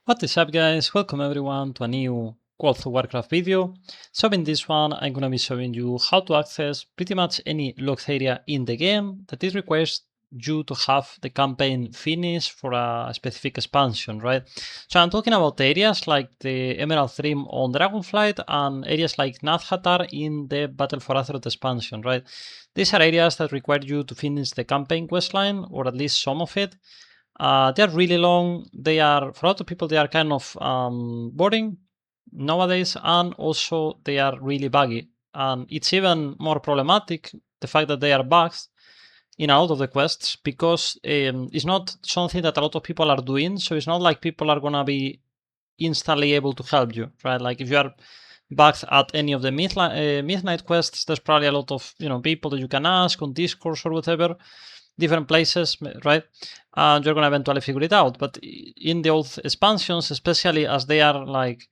What is up, guys? Welcome everyone to a new World of Warcraft video. So in this one I'm gonna be showing you how to access pretty much any locked area in the game that it requires you to have the campaign finished for a specific expansion, right? So I'm talking about areas like the Emerald Dream on Dragonflight and areas like Nadhatar in the Battle for Azeroth expansion, right? These are areas that require you to finish the campaign questline, or at least some of it. They're really long. They are, for a lot of people, they are kind of boring nowadays, and also they are really buggy. And it's even more problematic, the fact that they are bugs in a lot of the quests, because it's not something that a lot of people are doing. So it's not like people are gonna be instantly able to help you, right? Like if you are bugged at any of the midnight quests, there's probably a lot of people that you can ask on Discord or whatever, different places, right? And you're gonna eventually figure it out. But in the old expansions, especially as they are like,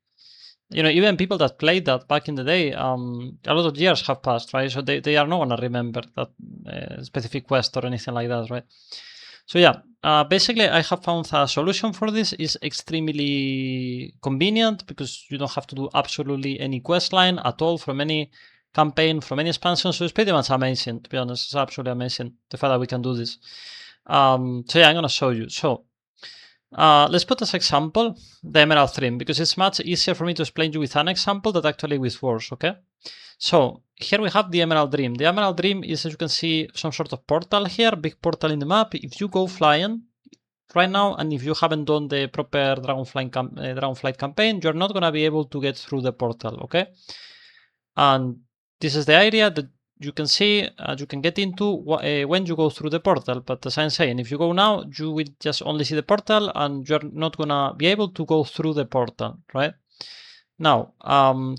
even people that played that back in the day, a lot of years have passed, right? So they are not gonna remember that specific quest or anything like that, right? So yeah, basically I have found a solution for this. Is extremely convenient because you don't have to do absolutely any quest line at all from any campaign, from any expansion. So it's pretty much amazing, to be honest. It's absolutely amazing, the fact that we can do this. So yeah, I'm gonna show you. So let's put as example the Emerald Dream, because it's much easier for me to explain you with an example than actually with words, okay? So here we have the Emerald Dream. The Emerald Dream is, as you can see, some sort of portal here, big portal in the map. If you go flying right now, and if you haven't done the proper Dragonflight campaign, you're not gonna be able to get through the portal, okay? And this is the area that you can see, you can get into when you go through the portal. But as I'm saying, if you go now, you will just only see the portal and you're not gonna be able to go through the portal, right? Now,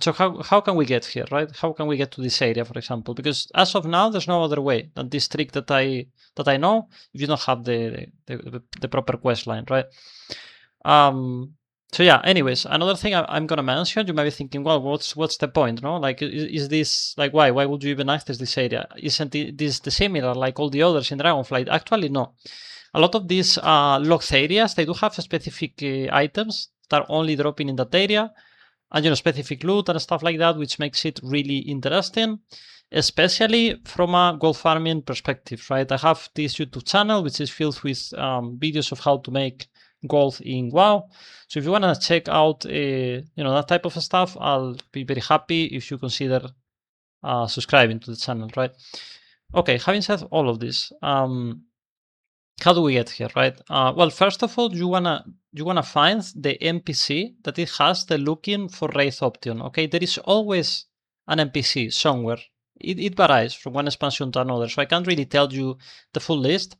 so how can we get here, right? How can we get to this area, for example? Because as of now, there's no other way than this trick that I know, if you don't have the proper quest line, right? So yeah, anyways, another thing I'm gonna mention, you might be thinking, well, what's the point, no? Like, is this, like, why would you even access this area? Isn't this the similar like all the others in Dragonflight? Actually, no. A lot of these locked areas, they do have specific items that are only dropping in that area, and specific loot and stuff like that, which makes it really interesting, especially from a gold farming perspective, right? I have this YouTube channel which is filled with videos of how to make gold in WoW. So if you want to check out that type of stuff, I'll be very happy if you consider subscribing to the channel, right? Okay, having said all of this, how do we get here, right? Well, first of all, you wanna find the NPC that it has the looking for wraith option. Okay, there is always an NPC somewhere. It varies from one expansion to another, so I can't really tell you the full list.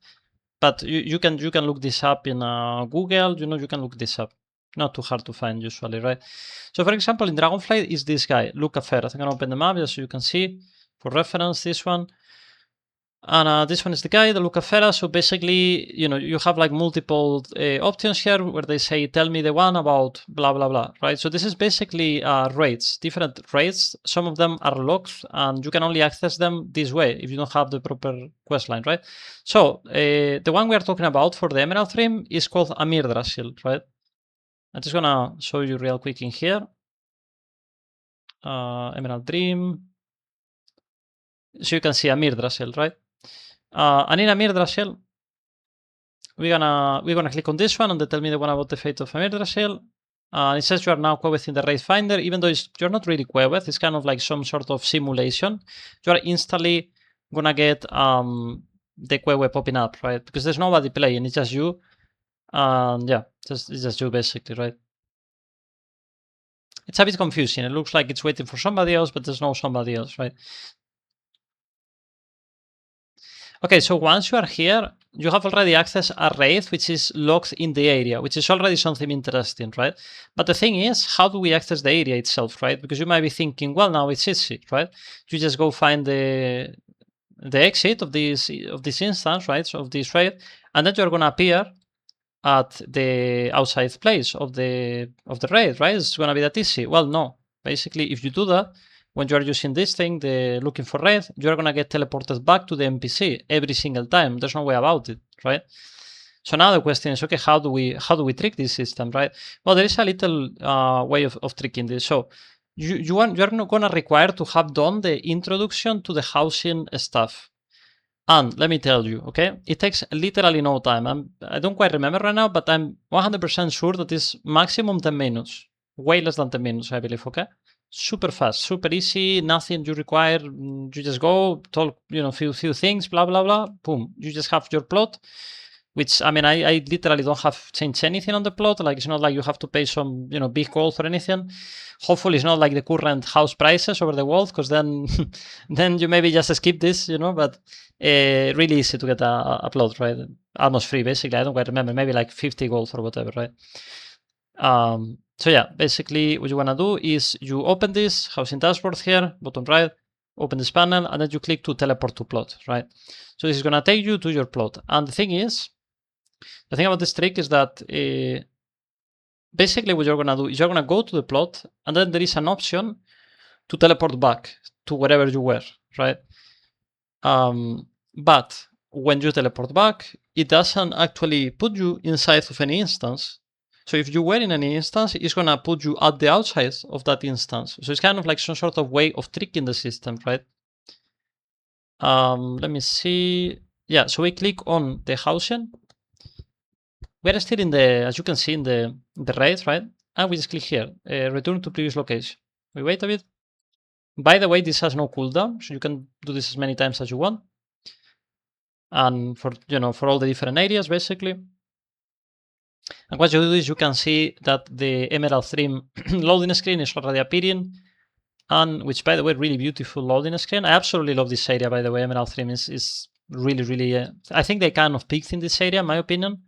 But you can look this up in Google. You can look this up. Not too hard to find usually, right? So for example, in Dragonflight is this guy, Luca Ferret. I'm gonna open the map just so you can see for reference this one. And this one is the guy, the Luca Ferret. So basically, you have like multiple options here where they say, tell me the one about blah, blah, blah, right? So this is basically raids, different raids. Some of them are locked and you can only access them this way if you don't have the proper quest line, right? So the one we are talking about for the Emerald Dream is called Amir Drasil, right? I'm just gonna show you real quick in here. Emerald Dream. So you can see Amir Drasil, right? And in Amir Drasil, we're gonna click on this one and they tell me the one about the fate of Amir Drasil. It says you are now queued in the raid finder, even though you're not really queued. It's kind of like some sort of simulation. You are instantly gonna get the queue popping up, right? Because there's nobody playing, it's just you. Yeah, it's just you basically, right? It's a bit confusing. It looks like it's waiting for somebody else, but there's no somebody else, right? Okay, so once you are here, you have already accessed a raid which is locked in the area, which is already something interesting, right? But the thing is, how do we access the area itself, right? Because you might be thinking, well, now it's easy, right? You just go find the exit of this instance, right? So of this raid, and then you're gonna appear at the outside place of the raid, right? It's gonna be that easy. Well, no. Basically, if you do that, when you are using this thing, the looking for raid, you're gonna get teleported back to the NPC every single time. There's no way about it, right? So now the question is, okay, how do we trick this system, right? Well, there is a little way of tricking this. So you're not gonna require to have done the introduction to the housing stuff. And let me tell you, okay, it takes literally no time. I don't quite remember right now, but I'm 100% sure that it's maximum 10 minutes. Way less than 10 minutes, I believe, okay? Super fast, super easy, nothing you require. You just go, talk, few things, blah, blah, blah, boom. You just have your plot, which, I mean, I literally don't have changed anything on the plot. Like, it's not like you have to pay some, big gold or anything. Hopefully it's not like the current house prices over the world, because then then you maybe just skip this, but really easy to get a plot, right? Almost free, basically. I don't quite remember, maybe like 50 gold or whatever, right? So yeah, basically what you want to do is you open this housing dashboard here, bottom right, open this panel, and then you click to teleport to plot, right? So this is going to take you to your plot. And the thing about this trick is that basically what you're going to do is you're going to go to the plot, and then there is an option to teleport back to wherever you were, right? But when you teleport back, it doesn't actually put you inside of any instance. So if you were in any instance, it's going to put you at the outside of that instance. So it's kind of like some sort of way of tricking the system, right? Let me see. Yeah, so we click on the housing. We're still in the, as you can see, in the raid, right? And we just click here, return to previous location. We wait a bit. By the way, this has no cooldown, so you can do this as many times as you want. And for all the different areas, basically. And what you do is you can see that the Emerald Stream loading screen is already appearing, and which, by the way, really beautiful loading screen. I absolutely love this area, by the way. Emerald Stream is really, really. I think they kind of peaked in this area, in my opinion.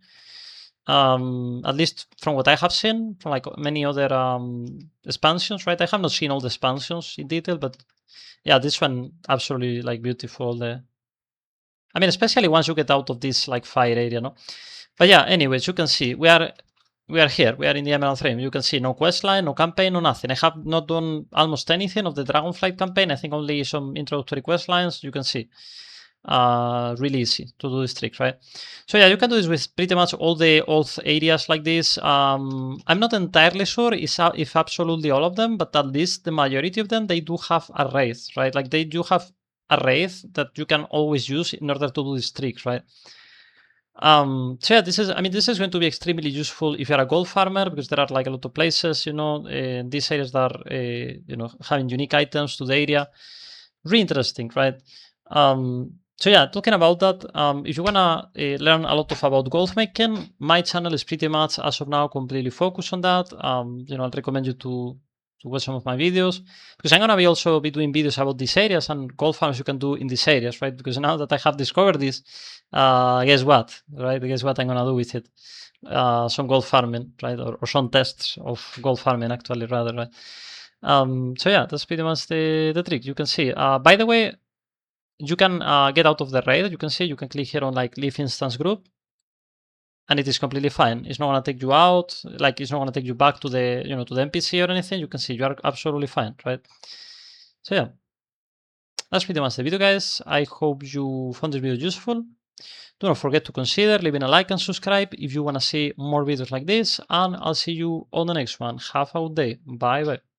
At least from what I have seen, from like many other expansions, right? I have not seen all the expansions in detail, but yeah, this one absolutely like beautiful. I mean, especially once you get out of this like fire area, no? But yeah, anyways, you can see we are here. We are in the Emerald Frame. You can see no questline, no campaign, no nothing. I have not done almost anything of the Dragonflight campaign. I think only some introductory questlines. You can see. Really easy to do this trick, right? So yeah, you can do this with pretty much all the old areas like this. I'm not entirely sure if absolutely all of them, but at least the majority of them, they do have a wraith, right? Like they do have a wraith that you can always use in order to do this trick, right? So yeah, this is going to be extremely useful if you're a gold farmer, because there are like a lot of places, these areas that are, having unique items to the area. Really interesting, right? So yeah, talking about that, if you wanna learn a lot about gold making, my channel is pretty much as of now completely focused on that. I'll recommend you to watch some of my videos, because I'm gonna also be doing videos about these areas and gold farms you can do in these areas, right? Because now that I have discovered this, guess what, right? Guess what I'm gonna do with it? Some gold farming, right? Or some tests of gold farming, actually, rather, right? So yeah, that's pretty much the trick. You can see. By the way, you can get out of the raid. You can see, you can click here on like leave instance group, and it is completely fine. It's not gonna take you out, like it's not gonna take you back to the to the NPC or anything. You can see you are absolutely fine, right? So yeah, that's pretty much the video, guys. I hope you found this video useful. Do not forget to consider leaving a like and subscribe if you want to see more videos like this, and I'll see you on the next one. Have a good day. Bye bye.